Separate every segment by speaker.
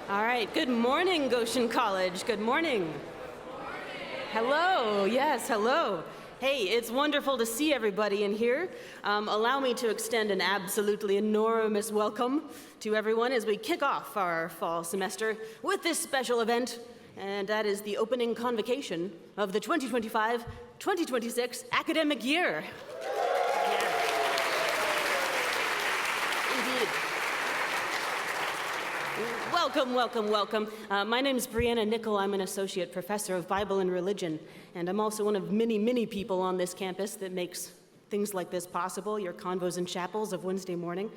Speaker 1: All right, good morning, Goshen College. Good morning. Hello, yes, hello. Hey, it's wonderful to see everybody in here. Allow me to extend an absolutely enormous welcome to everyone as we kick off our fall semester with this special event, and that is the opening convocation of the 2025-2026 academic year. Indeed. Welcome, welcome, welcome. My name is Brianna Nickel. I'm an associate professor of Bible and religion, and I'm also one of many, many people on this campus that makes things like this possible, your convos and chapels of Wednesday morning.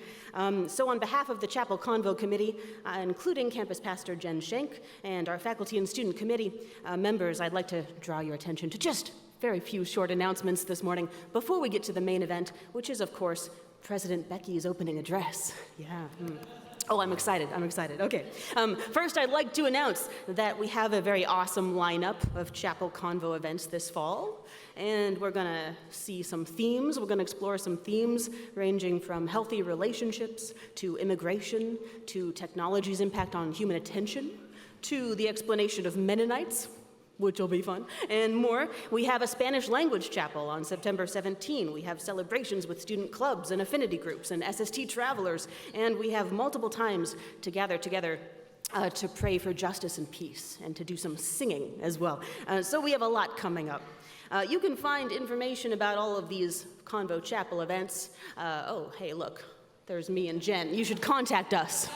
Speaker 1: So on behalf of the Chapel Convo Committee, including campus pastor Jen Schenk and our faculty and student committee members, I'd like to draw your attention to just very few short announcements this morning before we get to the main event, which is, of course, President Becky's opening address. Yeah. Oh, I'm excited, okay. First, I'd like to announce that we have a very awesome lineup of Chapel Convo events this fall, and we're gonna see some themes. We're gonna explore some themes ranging from healthy relationships, to immigration, to technology's impact on human attention, to the explanation of Mennonites, which will be fun, and more. We have a Spanish language chapel on September 17. We have celebrations with student clubs and affinity groups and SST travelers, and we have multiple times to gather together to pray for justice and peace, and to do some singing as well. So we have a lot coming up. You can find information about all of these Convo Chapel events. Oh, hey, look, there's me and Jen. You should contact us.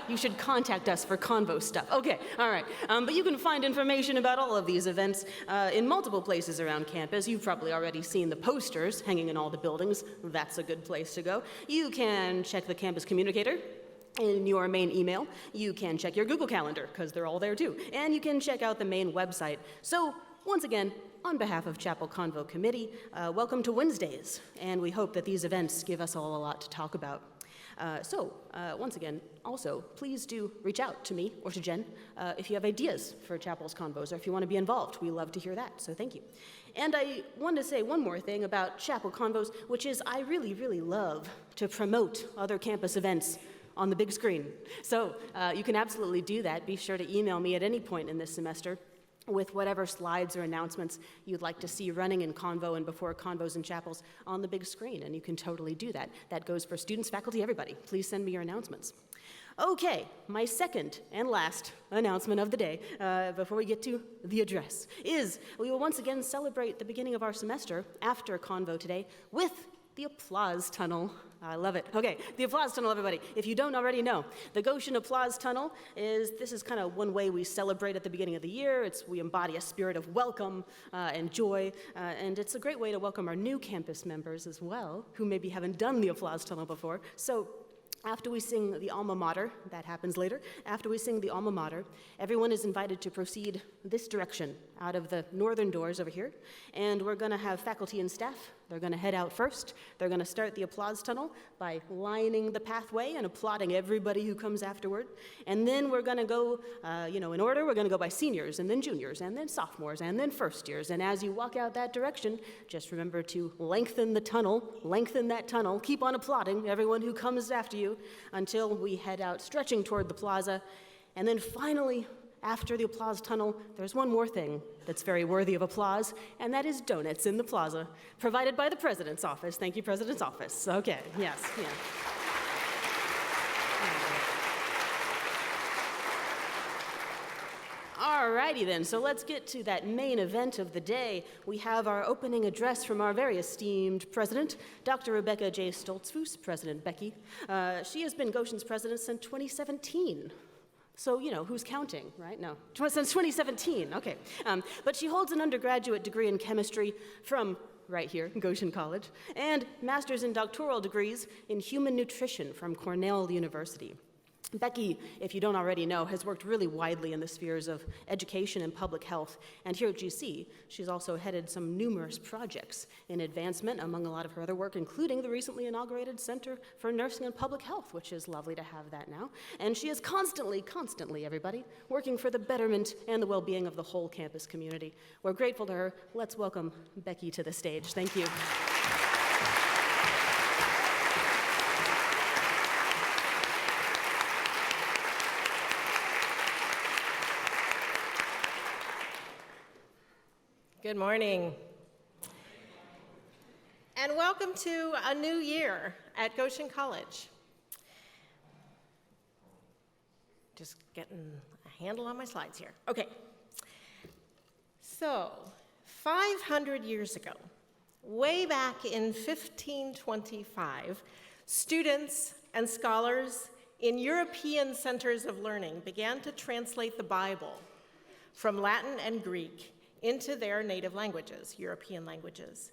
Speaker 1: You should contact us for Convo stuff. Okay, all right. But you can find information about all of these events in multiple places around campus. You've probably already seen the posters hanging in all the buildings. That's a good place to go. You can check the campus communicator in your main email. You can check your Google Calendar, because they're all there too. And you can check out the main website. So, once again, on behalf of Chapel Convo Committee, welcome to Wednesdays. And we hope that these events give us all a lot to talk about. Once again, also, please do reach out to me or to Jen if you have ideas for Chapel's Convos, or if you want to be involved. We love to hear that, so thank you. And I want to say one more thing about Chapel Convos, which is I really, really love to promote other campus events on the big screen. So you can absolutely do that. Be sure to email me at any point in this semester with whatever slides or announcements you'd like to see running in Convo and before Convos and Chapels on the big screen, and you can totally do that. That goes for students, faculty, everybody. Please send me your announcements. Okay, my second and last announcement of the day, before we get to the address, is we will once again celebrate the beginning of our semester after Convo today with the Applause Tunnel. I love it. Okay, the Applause Tunnel, everybody. If you don't already know, the Goshen Applause Tunnel is kind of one way we celebrate at the beginning of the year. We embody a spirit of welcome and joy, and it's a great way to welcome our new campus members as well, who maybe haven't done the Applause Tunnel before. So after we sing the alma mater, that happens later, after we sing the alma mater, everyone is invited to proceed this direction out of the northern doors over here, and we're gonna have faculty and staff. They're gonna head out first. They're gonna start the applause tunnel by lining the pathway and applauding everybody who comes afterward. And then we're gonna go, in order. We're gonna go by seniors, and then juniors, and then sophomores, and then first years. And as you walk out that direction, just remember to lengthen that tunnel, keep on applauding everyone who comes after you until we head out stretching toward the plaza. And then finally, after the applause tunnel, there's one more thing that's very worthy of applause, and that is donuts in the plaza, provided by the President's office. Thank you, President's office. Okay, yes, yeah. Alrighty then, so let's get to that main event of the day. We have our opening address from our very esteemed president, Dr. Rebecca J. Stoltzfus, President Becky. She has been Goshen's president since 2017. So, who's counting, right? No, since 2017, okay. But she holds an undergraduate degree in chemistry from right here, Goshen College, and master's and doctoral degrees in human nutrition from Cornell University. Becky, if you don't already know, has worked really widely in the spheres of education and public health, and here at GC, she's also headed some numerous projects in advancement among a lot of her other work, including the recently inaugurated Center for Nursing and Public Health, which is lovely to have that now. And she is constantly, everybody, working for the betterment and the well-being of the whole campus community. We're grateful to her. Let's welcome Becky to the stage. Thank you.
Speaker 2: Good morning. And welcome to a new year at Goshen College. Just getting a handle on my slides here. Okay. So, 500 years ago, way back in 1525, students and scholars in European centers of learning began to translate the Bible from Latin and Greek into their native languages, European languages.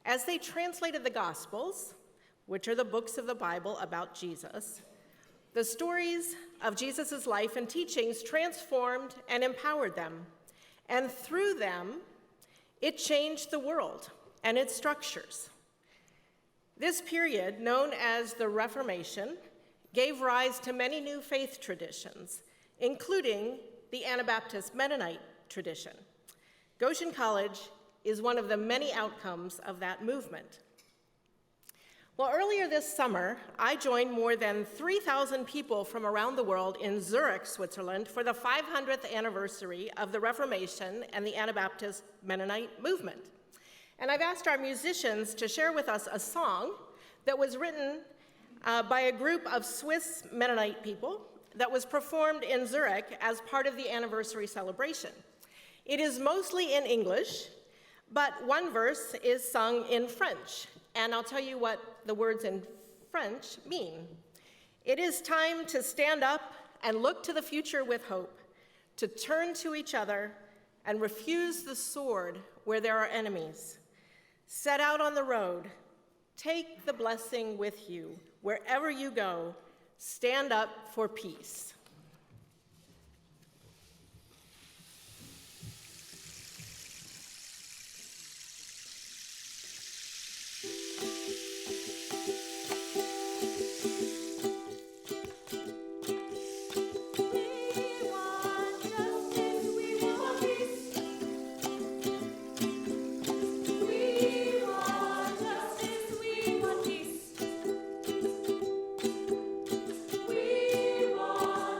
Speaker 2: As they translated the Gospels, which are the books of the Bible about Jesus, the stories of Jesus' life and teachings transformed and empowered them. And through them, it changed the world and its structures. This period, known as the Reformation, gave rise to many new faith traditions, including the Anabaptist Mennonite tradition. Goshen College is one of the many outcomes of that movement. Well, earlier this summer, I joined more than 3,000 people from around the world in Zurich, Switzerland, for the 500th anniversary of the Reformation and the Anabaptist Mennonite movement. And I've asked our musicians to share with us a song that was written by a group of Swiss Mennonite people that was performed in Zurich as part of the anniversary celebration. It is mostly in English, but one verse is sung in French, and I'll tell you what the words in French mean. It is time to stand up and look to the future with hope, to turn to each other and refuse the sword where there are enemies. Set out on the road, take the blessing with you. Wherever you go, stand up for peace.
Speaker 3: We want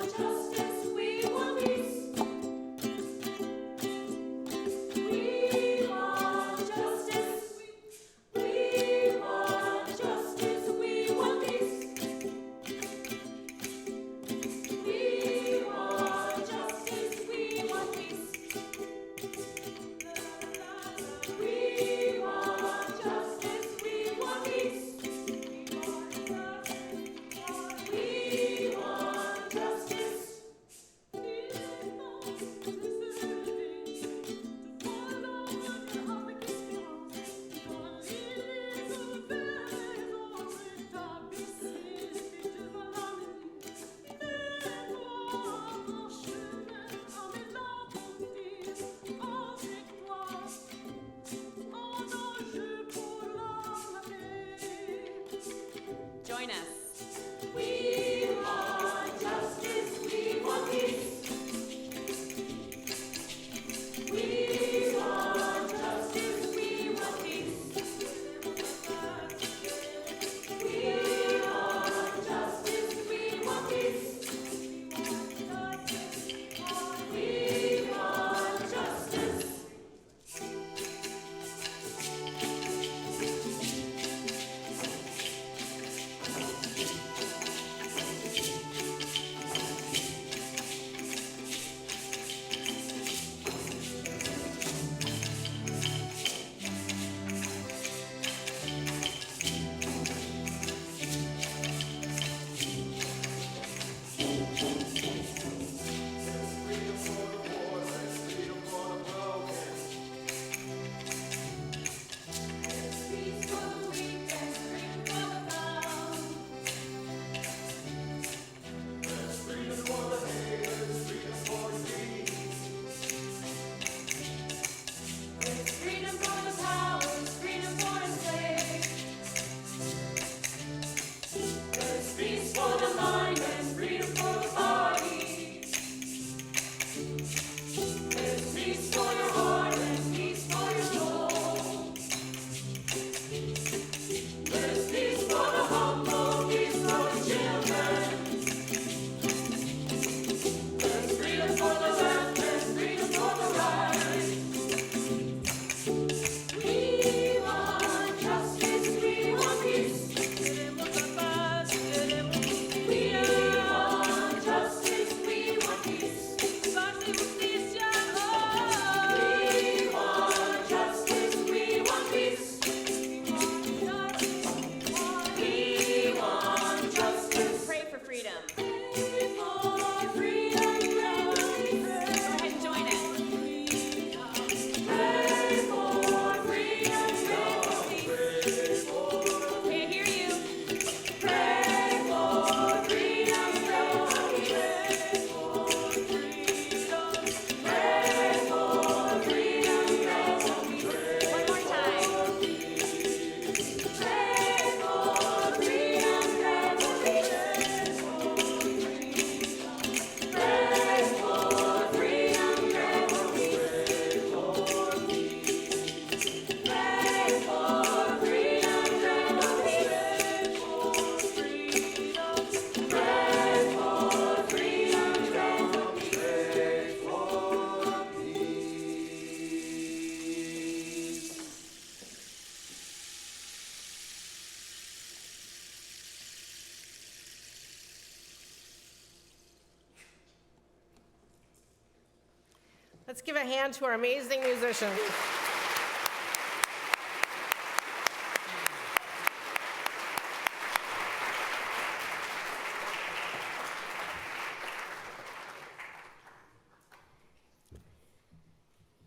Speaker 2: Let's give a hand to our amazing musicians.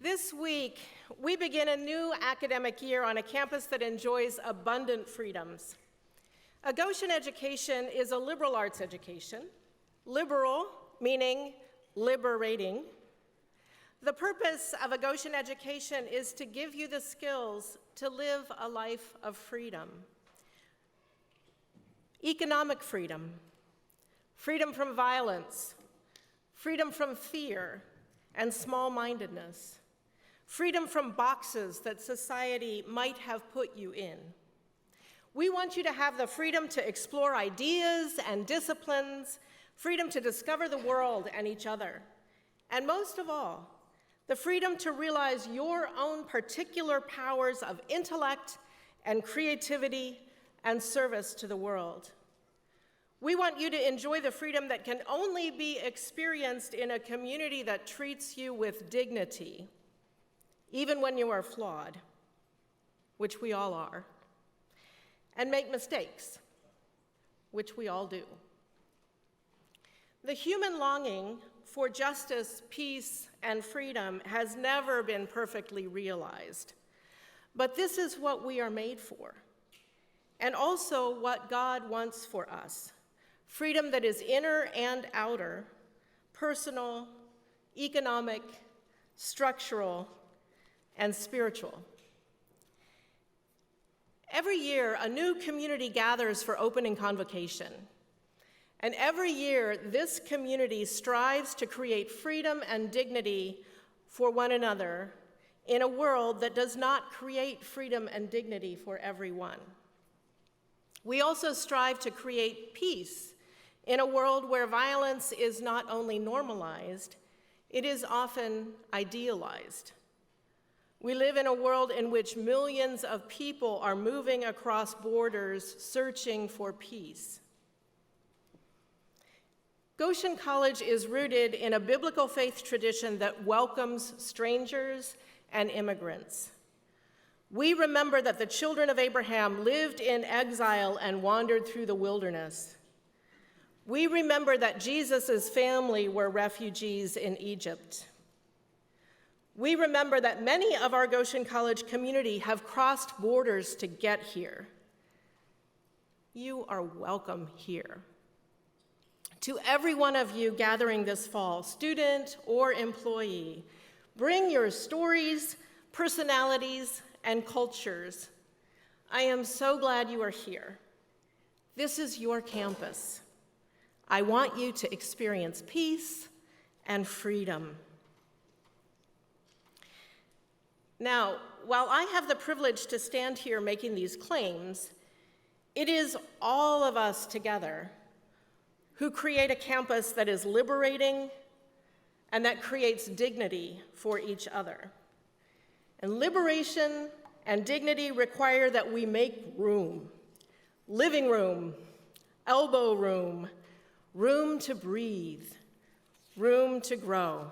Speaker 2: This week, we begin a new academic year on a campus that enjoys abundant freedoms. A Goshen education is a liberal arts education. Liberal, meaning liberating. The purpose of a Goshen education is to give you the skills to live a life of freedom. Economic freedom, freedom from violence, freedom from fear and small-mindedness, freedom from boxes that society might have put you in. We want you to have the freedom to explore ideas and disciplines, freedom to discover the world and each other, and most of all, the freedom to realize your own particular powers of intellect and creativity and service to the world. We want you to enjoy the freedom that can only be experienced in a community that treats you with dignity, even when you are flawed, which we all are, and make mistakes, which we all do. The human longing for justice, peace, and freedom has never been perfectly realized. But this is what we are made for, and also what God wants for us. Freedom that is inner and outer, personal, economic, structural, and spiritual. Every year, a new community gathers for opening convocation. And every year, this community strives to create freedom and dignity for one another in a world that does not create freedom and dignity for everyone. We also strive to create peace in a world where violence is not only normalized, it is often idealized. We live in a world in which millions of people are moving across borders searching for peace. Goshen College is rooted in a biblical faith tradition that welcomes strangers and immigrants. We remember that the children of Abraham lived in exile and wandered through the wilderness. We remember that Jesus' family were refugees in Egypt. We remember that many of our Goshen College community have crossed borders to get here. You are welcome here. To every one of you gathering this fall, student or employee, bring your stories, personalities, and cultures. I am so glad you are here. This is your campus. I want you to experience peace and freedom. Now, while I have the privilege to stand here making these claims, it is all of us together who create a campus that is liberating and that creates dignity for each other. And liberation and dignity require that we make room, living room, elbow room, room to breathe, room to grow.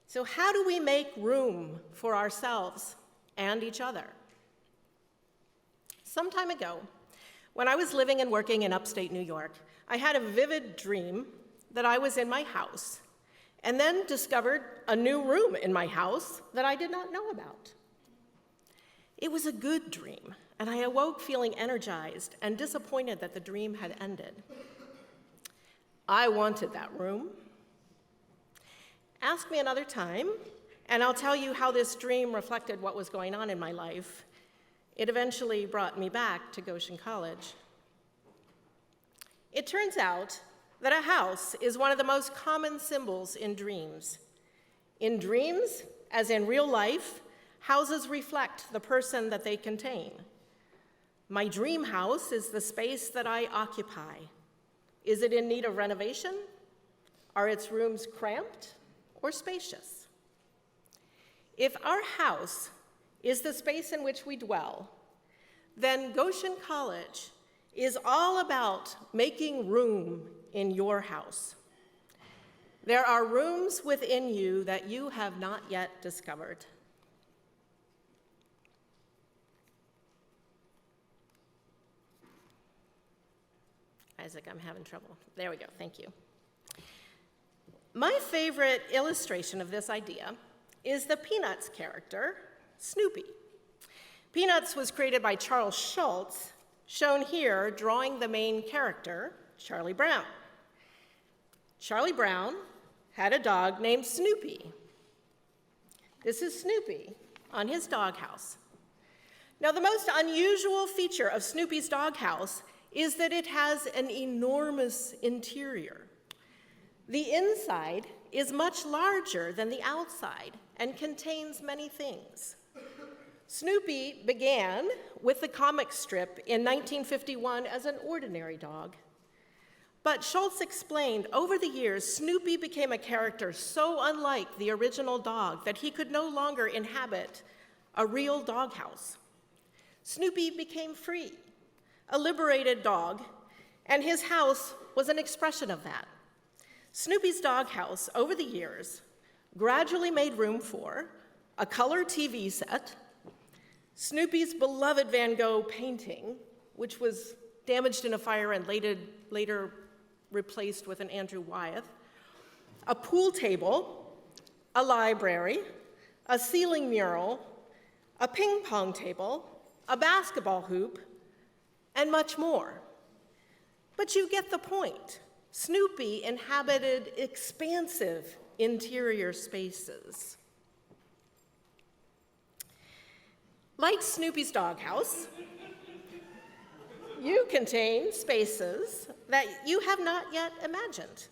Speaker 2: So how do we make room for ourselves and each other? Some time ago, when I was living and working in upstate New York, I had a vivid dream that I was in my house and then discovered a new room in my house that I did not know about. It was a good dream, and I awoke feeling energized and disappointed that the dream had ended. I wanted that room. Ask me another time, and I'll tell you how this dream reflected what was going on in my life. It eventually brought me back to Goshen College. It turns out that a house is one of the most common symbols in dreams. In dreams, as in real life, houses reflect the person that they contain. My dream house is the space that I occupy. Is it in need of renovation? Are its rooms cramped or spacious? If our house is the space in which we dwell, then Goshen College is all about making room in your house. There are rooms within you that you have not yet discovered. Isaac, I'm having trouble. There we go, thank you. My favorite illustration of this idea is the Peanuts character, Snoopy. Peanuts was created by Charles Schulz, shown here drawing the main character, Charlie Brown. Charlie Brown had a dog named Snoopy. This is Snoopy on his doghouse. Now, the most unusual feature of Snoopy's doghouse is that it has an enormous interior. The inside is much larger than the outside and contains many things. Snoopy began with the comic strip in 1951 as an ordinary dog. But Schulz explained, over the years, Snoopy became a character so unlike the original dog that he could no longer inhabit a real doghouse. Snoopy became free, a liberated dog, and his house was an expression of that. Snoopy's doghouse, over the years, gradually made room for a color TV set, Snoopy's beloved Van Gogh painting, which was damaged in a fire and later replaced with an Andrew Wyeth, a pool table, a library, a ceiling mural, a ping pong table, a basketball hoop, and much more. But you get the point. Snoopy inhabited expansive interior spaces. Like Snoopy's doghouse, you contain spaces that you have not yet imagined.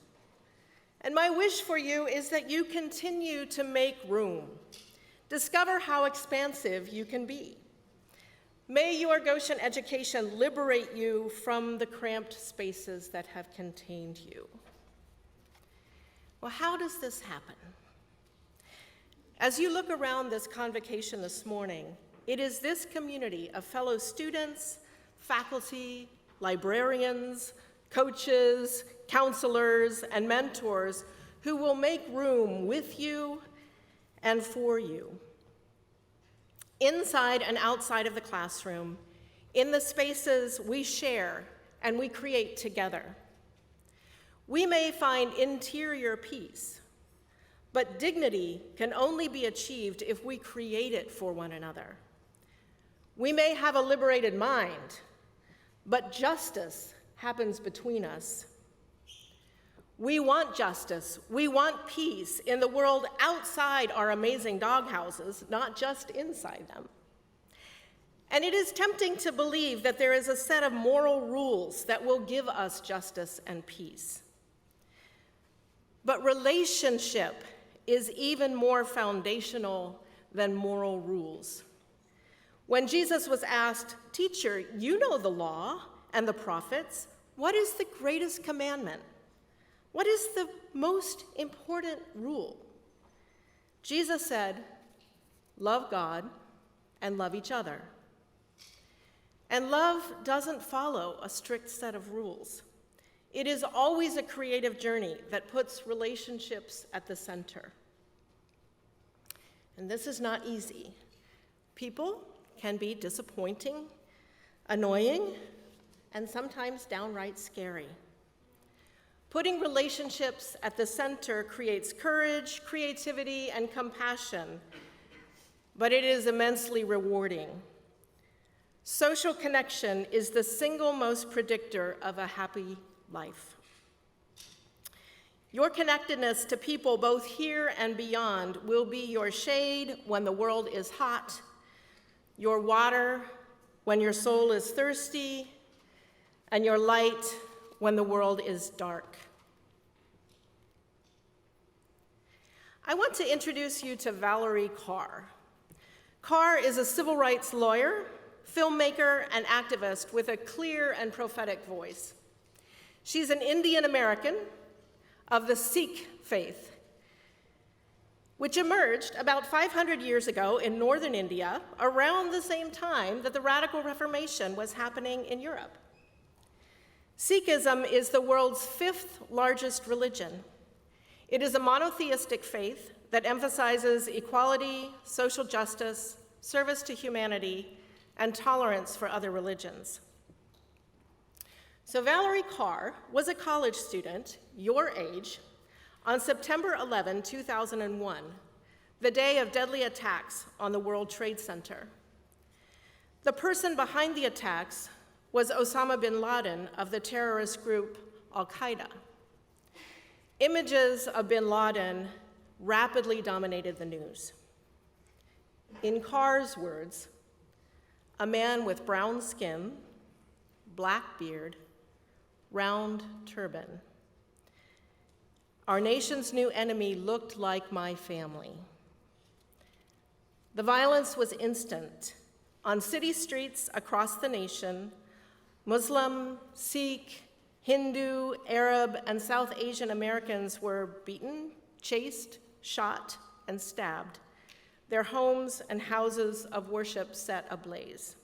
Speaker 2: And my wish for you is that you continue to make room. Discover how expansive you can be. May your Goshen education liberate you from the cramped spaces that have contained you. Well, how does this happen? As you look around this convocation this morning, it is this community of fellow students, faculty, librarians, coaches, counselors, and mentors who will make room with you and for you. Inside and outside of the classroom, in the spaces we share and we create together. We may find interior peace, but dignity can only be achieved if we create it for one another. We may have a liberated mind, but justice happens between us. We want justice, we want peace in the world outside our amazing doghouses, not just inside them. And it is tempting to believe that there is a set of moral rules that will give us justice and peace. But relationship is even more foundational than moral rules. When Jesus was asked, "Teacher, you know the law and the prophets. What is the greatest commandment? What is the most important rule?" Jesus said, "Love God and love each other." And love doesn't follow a strict set of rules. It is always a creative journey that puts relationships at the center. And this is not easy. People can be disappointing, annoying, and sometimes downright scary. Putting relationships at the center creates courage, creativity, and compassion, but it is immensely rewarding. Social connection is the single most predictor of a happy life. Your connectedness to people both here and beyond will be your shade when the world is hot, your water when your soul is thirsty, and your light when the world is dark. I want to introduce you to Valerie Carr. Carr is a civil rights lawyer, filmmaker, and activist with a clear and prophetic voice. She's an Indian American of the Sikh faith, which emerged about 500 years ago in northern India around the same time that the Radical Reformation was happening in Europe. Sikhism is the world's 5th largest religion. It is a monotheistic faith that emphasizes equality, social justice, service to humanity, and tolerance for other religions. So Valerie Carr was a college student, your age, on September 11, 2001, the day of deadly attacks on the World Trade Center. The person behind the attacks was Osama bin Laden of the terrorist group Al-Qaeda. Images of bin Laden rapidly dominated the news. In Carr's words, a man with brown skin, black beard, round turban. Our nation's new enemy looked like my family. The violence was instant. On city streets across the nation, Muslim, Sikh, Hindu, Arab, and South Asian Americans were beaten, chased, shot, and stabbed, their homes and houses of worship set ablaze.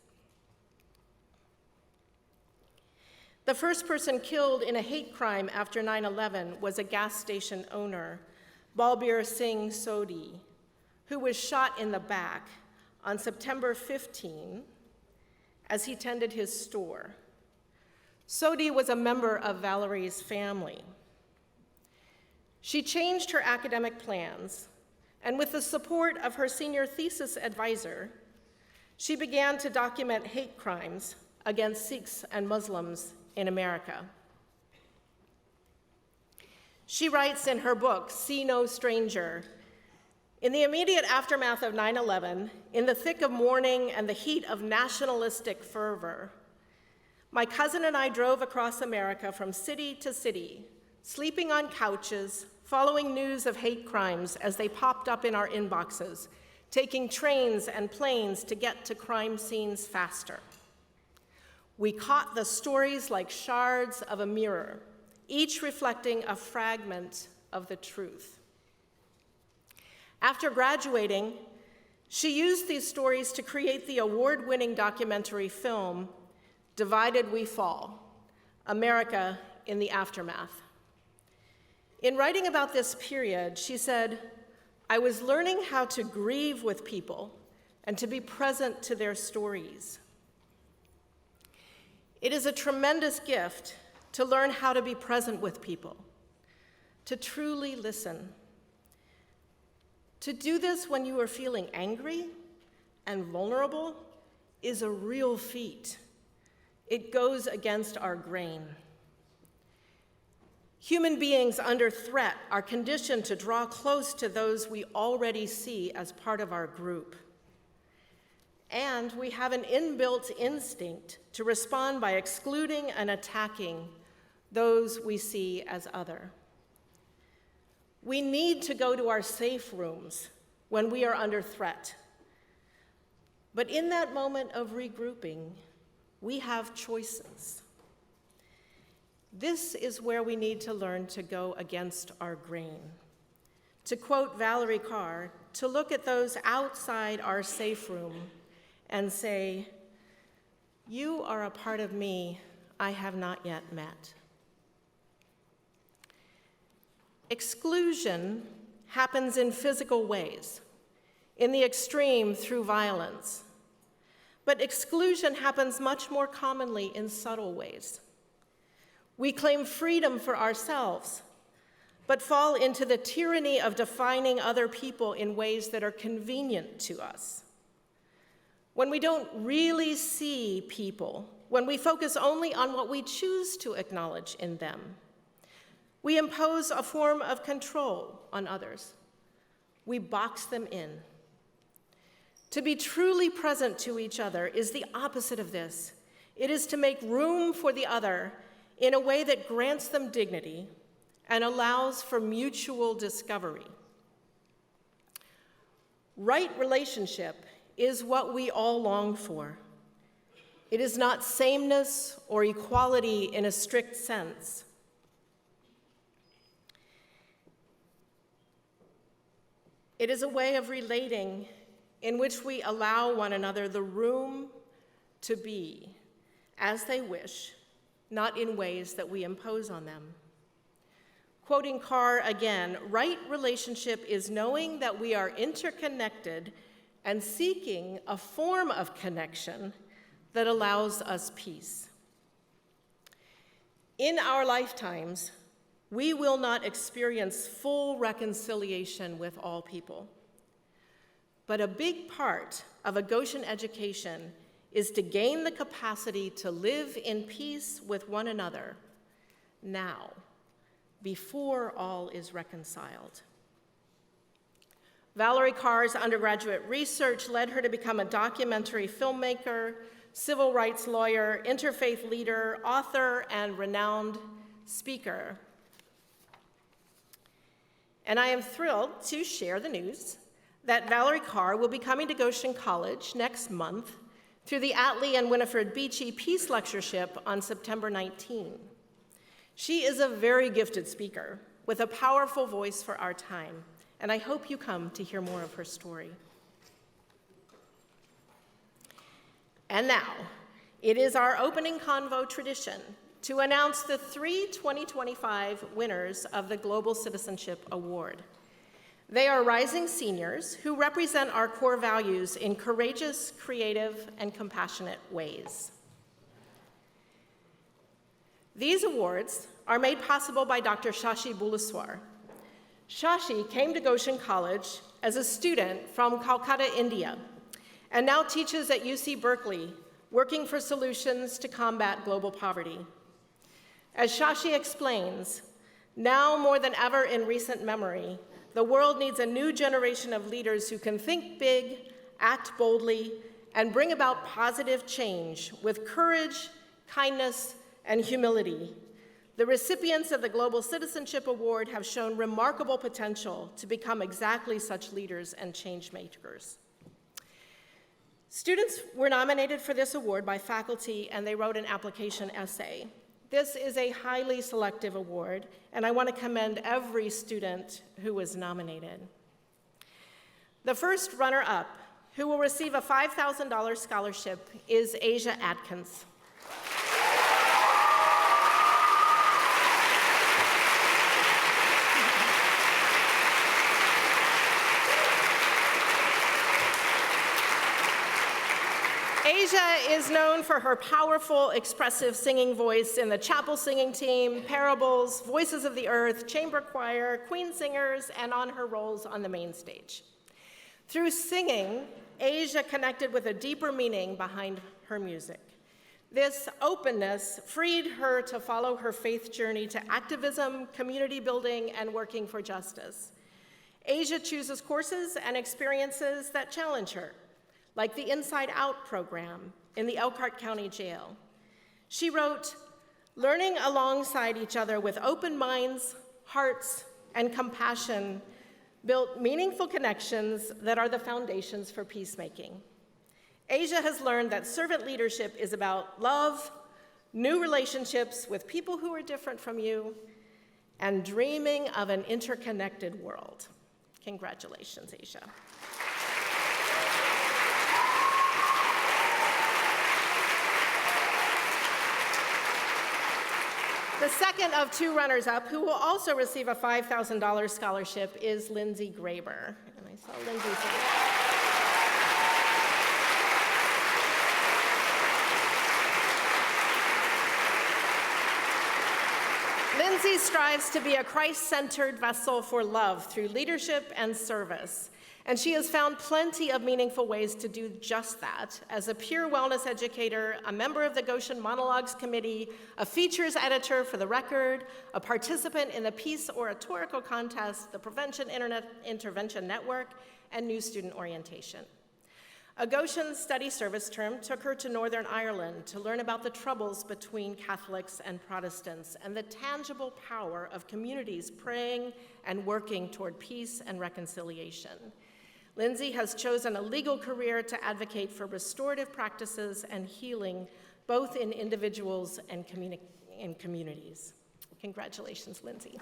Speaker 2: The first person killed in a hate crime after 9/11 was a gas station owner, Balbir Singh Sodhi, who was shot in the back on September 15 as he tended his store. Sodhi was a member of Valerie's family. She changed her academic plans, and with the support of her senior thesis advisor, she began to document hate crimes against Sikhs and Muslims in America. She writes in her book, See No Stranger, in the immediate aftermath of 9/11, in the thick of mourning and the heat of nationalistic fervor, my cousin and I drove across America from city to city, sleeping on couches, following news of hate crimes as they popped up in our inboxes, taking trains and planes to get to crime scenes faster. We caught the stories like shards of a mirror, each reflecting a fragment of the truth. After graduating, she used these stories to create the award-winning documentary film, Divided We Fall, America in the Aftermath. In writing about this period, she said, I was learning how to grieve with people and to be present to their stories. It is a tremendous gift to learn how to be present with people, to truly listen. To do this when you are feeling angry and vulnerable is a real feat. It goes against our grain. Human beings under threat are conditioned to draw close to those we already see as part of our group. And we have an inbuilt instinct to respond by excluding and attacking those we see as other. We need to go to our safe rooms when we are under threat. But in that moment of regrouping, we have choices. This is where we need to learn to go against our grain. To quote Valerie Carr, to look at those outside our safe room and say, you are a part of me I have not yet met. Exclusion happens in physical ways, in the extreme through violence. But exclusion happens much more commonly in subtle ways. We claim freedom for ourselves, but fall into the tyranny of defining other people in ways that are convenient to us. When we don't really see people, when we focus only on what we choose to acknowledge in them, we impose a form of control on others. We box them in. To be truly present to each other is the opposite of this. It is to make room for the other in a way that grants them dignity and allows for mutual discovery. Right relationship is what we all long for. It is not sameness or equality in a strict sense. It is a way of relating in which we allow one another the room to be as they wish, not in ways that we impose on them. Quoting Carr again, right relationship is knowing that we are interconnected and seeking a form of connection that allows us peace. In our lifetimes, we will not experience full reconciliation with all people. But a big part of a Goshen education is to gain the capacity to live in peace with one another now, before all is reconciled. Valerie Carr's undergraduate research led her to become a documentary filmmaker, civil rights lawyer, interfaith leader, author, and renowned speaker. And I am thrilled to share the news that Valerie Carr will be coming to Goshen College next month through the Atlee and Winifred Beachy Peace Lectureship on September 19. She is a very gifted speaker with a powerful voice for our time, and I hope you come to hear more of her story. And now, it is our opening convo tradition to announce the 3 2025 winners of the Global Citizenship Award. They are rising seniors who represent our core values in courageous, creative, and compassionate ways. These awards are made possible by Dr. Shashi Bulaswar. Shashi came to Goshen College as a student from Calcutta, India, and now teaches at UC Berkeley, working for solutions to combat global poverty. As Shashi explains, now more than ever in recent memory, the world needs a new generation of leaders who can think big, act boldly, and bring about positive change with courage, kindness, and humility. The recipients of the Global Citizenship Award have shown remarkable potential to become exactly such leaders and change makers. Students were nominated for this award by faculty, and they wrote an application essay. This is a highly selective award, and I want to commend every student who was nominated. The first runner-up, who will receive a $5,000 scholarship, is Asia Atkins. Asia is known for her powerful, expressive singing voice in the chapel singing team, Parables, Voices of the Earth, Chamber Choir, Queen Singers, and on her roles on the main stage. Through singing, Asia connected with a deeper meaning behind her music. This openness freed her to follow her faith journey to activism, community building, and working for justice. Asia chooses courses and experiences that challenge her, like the Inside Out program in the Elkhart County Jail. She wrote, "Learning alongside each other with open minds, hearts, and compassion built meaningful connections that are the foundations for peacemaking. Asia has learned that servant leadership is about love, new relationships with people who are different from you, and dreaming of an interconnected world." Congratulations, Asia. The second of two runners-up, who will also receive a $5,000 scholarship, is Lindsay Graber. And I saw Lindsay today. Lindsay strives to be a Christ-centered vessel for love through leadership and service. And she has found plenty of meaningful ways to do just that as a peer wellness educator, a member of the Goshen Monologues Committee, a features editor for The Record, a participant in the Peace Oratorical Contest, the Prevention Internet Intervention Network, and New Student Orientation. A Goshen Study Service term took her to Northern Ireland to learn about the troubles between Catholics and Protestants and the tangible power of communities praying and working toward peace and reconciliation. Lindsay has chosen a legal career to advocate for restorative practices and healing, both in individuals and in communities. Congratulations, Lindsay.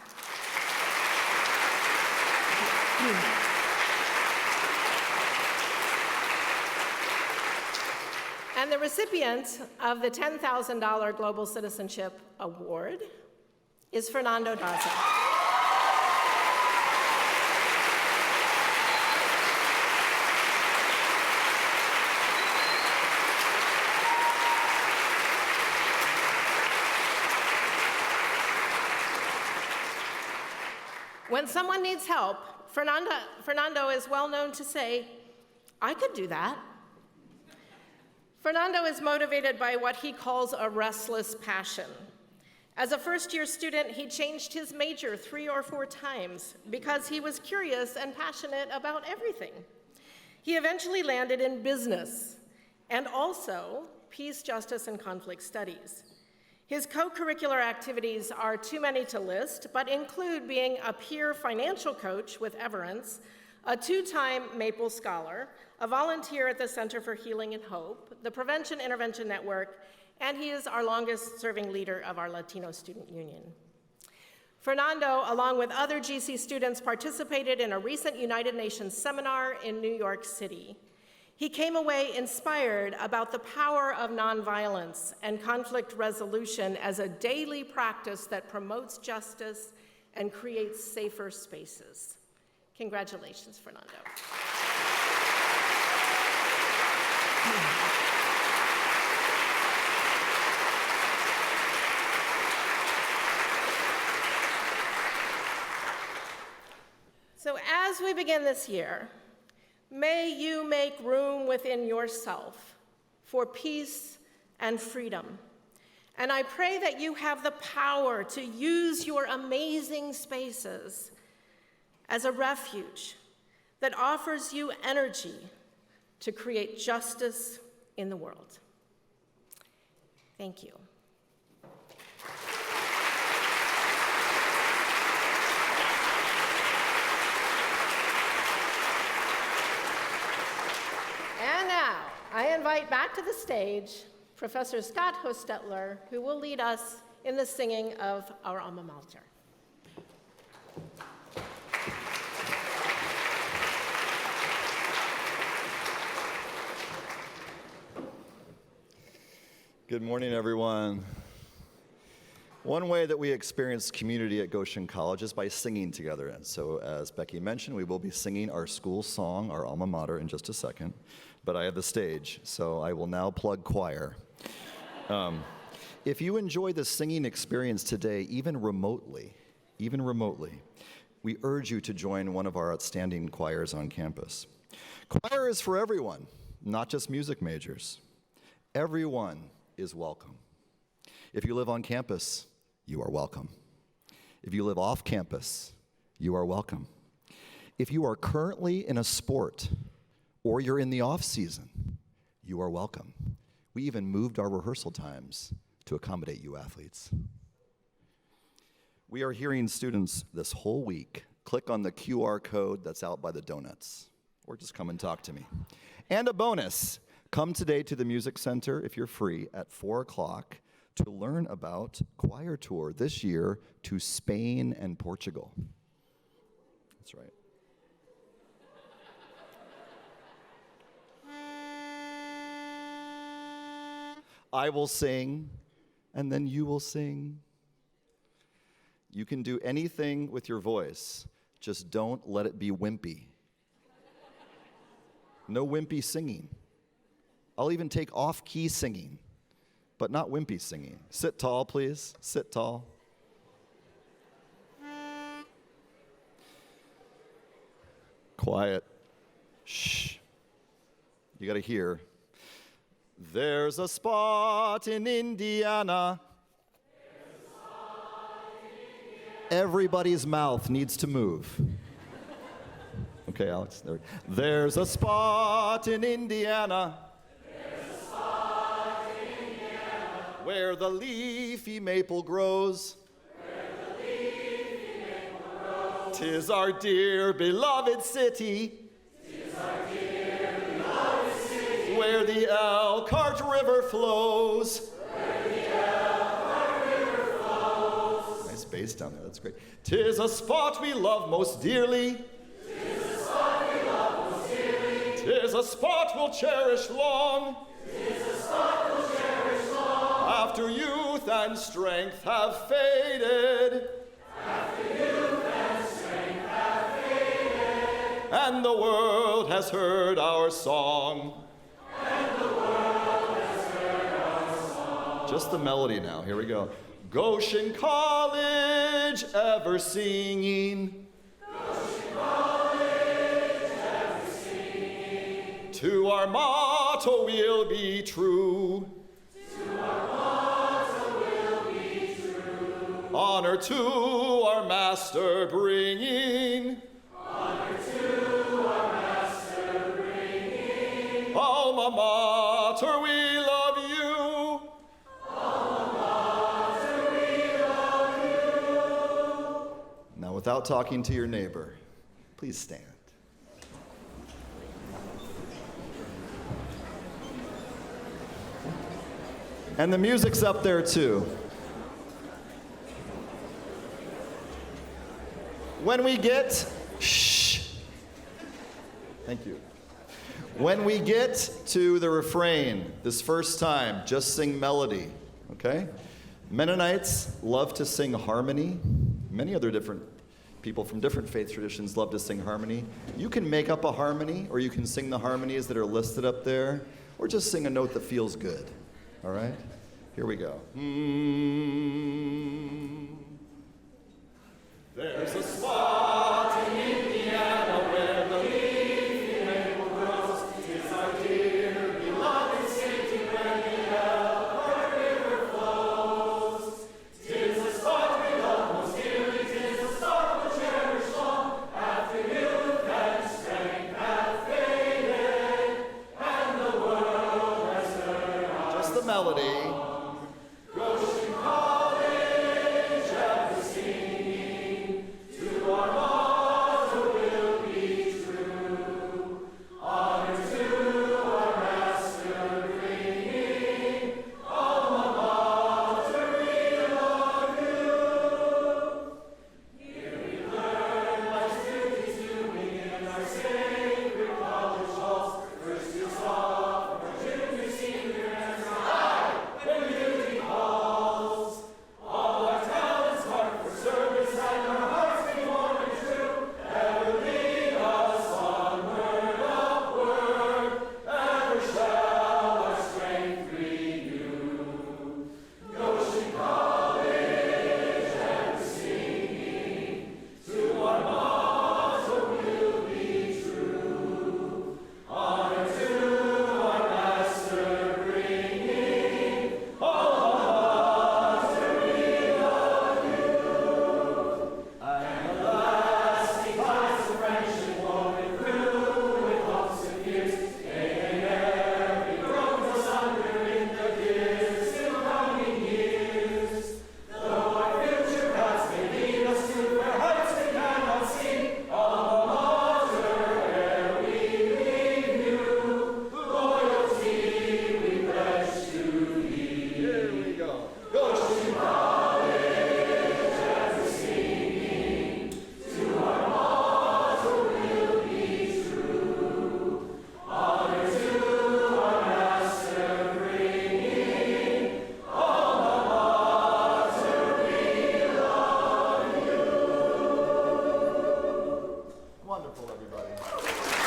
Speaker 2: And the recipient of the $10,000 Global Citizenship Award is Fernando Daza. When someone needs help, Fernando is well known to say, "I could do that." Fernando is motivated by what he calls a restless passion. As a first-year student, he changed his major 3 or 4 times because he was curious and passionate about everything. He eventually landed in business and also peace, justice, and conflict studies. His co-curricular activities are too many to list, but include being a peer financial coach with Everence, a 2-time Maple Scholar, a volunteer at the Center for Healing and Hope, the Prevention Intervention Network, and he is our longest-serving leader of our Latino Student Union. Fernando, along with other GC students, participated in a recent United Nations seminar in New York City. He came away inspired about the power of nonviolence and conflict resolution as a daily practice that promotes justice and creates safer spaces. Congratulations, Fernando. So as we begin this year, may you make room within yourself for peace and freedom. And I pray that you have the power to use your amazing spaces as a refuge that offers you energy to create justice in the world. Thank you. And now, I invite back to the stage Professor Scott Hostetler, who will lead us in the singing of our alma mater.
Speaker 3: Good morning, everyone. One way that we experience community at Goshen College is by singing together. And so, as Becky mentioned, we will be singing our school song, our alma mater, in just a second. But I have the stage, so I will now plug choir. If you enjoy the singing experience today, even remotely, we urge you to join one of our outstanding choirs on campus. Choir is for everyone, not just music majors. Everyone is welcome. If you live on campus, you are welcome. If you live off campus, you are welcome. If you are currently in a sport or you're in the off season, you are welcome. We even moved our rehearsal times to accommodate you athletes. We are hearing students this whole week. Click on the QR code that's out by the donuts, or just come and talk to me. And a bonus, come today to the Music Center, if you're free, at 4 o'clock to learn about choir tour this year to Spain and Portugal. That's right. I will sing, and then you will sing. You can do anything with your voice, just don't let it be wimpy. No wimpy singing. I'll even take off-key singing, but not wimpy singing. Sit tall, please. Sit tall. Quiet. Shh. You gotta hear. There's a spot in Indiana. Everybody's mouth needs to move. Okay, Alex. There's a spot in Indiana. Where the leafy maple grows. 'Tis our dear beloved city. Where the Elkhart River flows. Nice bass down there, that's great. 'Tis a spot we love most dearly. 'Tis a spot we'll cherish long. After youth and strength have faded. And the world has heard our song. Just the melody now, here we go. Goshen College, ever singing. To our motto we'll be true. Honor to our master bringing. Alma mater, we love you. Now, without talking to your neighbor, please stand. And the music's up there too. When we get, thank you. When we get to the refrain this first time, just sing melody, okay? Mennonites love to sing harmony. Many other different people from different faith traditions love to sing harmony. You can make up a harmony, or you can sing the harmonies that are listed up there, or just sing a note that feels good, all right? Here we go. There's a spot in Indiana where the leafy maple grows. 'Tis our dear beloved city where the Elkhart River flows. 'Tis a spot we love most dearly. 'Tis a spot we'll cherish long after youth and strength have faded and the world has turned on. Just the melody. Wonderful, everybody.